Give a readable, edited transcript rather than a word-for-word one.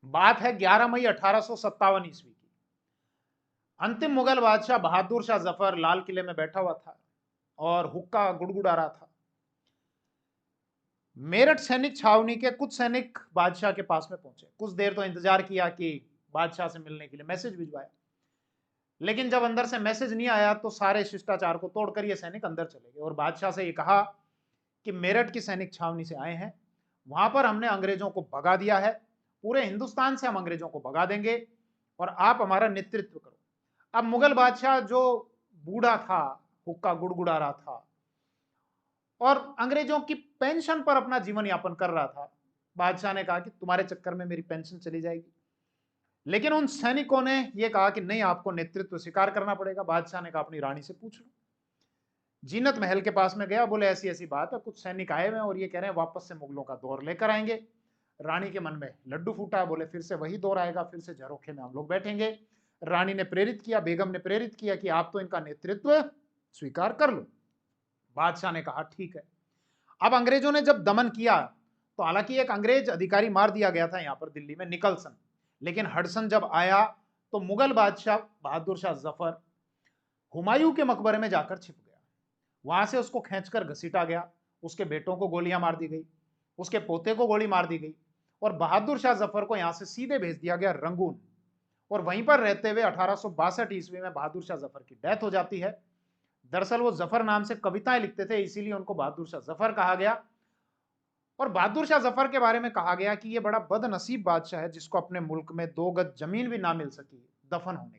बात है 11 मई 1857 ईस्वी की। अंतिम मुगल बादशाह बहादुर शाह जफर लाल किले में बैठा हुआ था और हुक्का गुड़गुड़ा रहा था। मेरठ सैनिक छावनी के कुछ सैनिक बादशाह के पास में पहुंचे। कुछ देर तो इंतजार किया कि बादशाह से मिलने के लिए मैसेज भिजवाया, लेकिन जब अंदर से मैसेज नहीं आया तो सारे शिष्टाचार को तोड़कर ये सैनिक अंदर चले गए और बादशाह से ये कहा कि मेरठ की सैनिक छावनी से आए हैं, वहां पर हमने अंग्रेजों को भगा दिया है, पूरे हिंदुस्तान से हम अंग्रेजों को भगा देंगे और आप हमारा नेतृत्व करो। अब मुगल बादशाह जो बूढ़ा था, हुक्का गुड़गुड़ा रहा था और अंग्रेजों की पेंशन पर अपना जीवन यापन कर रहा था, बादशाह ने कहा कि तुम्हारे चक्कर में मेरी पेंशन चली जाएगी। लेकिन उन सैनिकों ने यह कहा कि नहीं, आपको नेतृत्व स्वीकार करना पड़ेगा। बादशाह ने कहा अपनी रानी से पूछ लो। जीनत महल के पास में गया, बोले ऐसी ऐसी बात है, कुछ सैनिक आए हुए और ये कह रहे हैं वापस से मुगलों का दौर लेकर आएंगे। रानी के मन में लड्डू फूटा, बोले फिर से वही दौर आएगा, फिर से झरोखे में हम लोग बैठेंगे। रानी ने प्रेरित किया, बेगम ने प्रेरित किया कि आप तो इनका नेतृत्व स्वीकार कर लो। बादशाह ने कहा ठीक है। अब अंग्रेजों ने जब दमन किया तो हालांकि एक अंग्रेज अधिकारी मार दिया गया था यहां पर दिल्ली में, निकलसन, लेकिन हडसन जब आया तो मुगल बादशाह बहादुर शाह जफर हुमायूं के मकबरे में जाकर छिप गया। वहां से उसको खींचकर घसीटा गया, उसके बेटों को गोलियां मार दी गई, उसके पोते को गोली मार दी गई और बहादुर शाह जफर को यहां से सीधे भेज दिया गया रंगून। और वहीं पर रहते हुए 1862 ईस्वी में बहादुर शाह जफर की डेथ हो जाती है। दरअसल वो जफर नाम से कविताएं लिखते थे, इसीलिए उनको बहादुर शाह जफर कहा गया। और बहादुर शाह जफर के बारे में कहा गया कि ये बड़ा बदनसीब बादशाह है जिसको अपने मुल्क में 2 गज जमीन भी ना मिल सकी दफन होने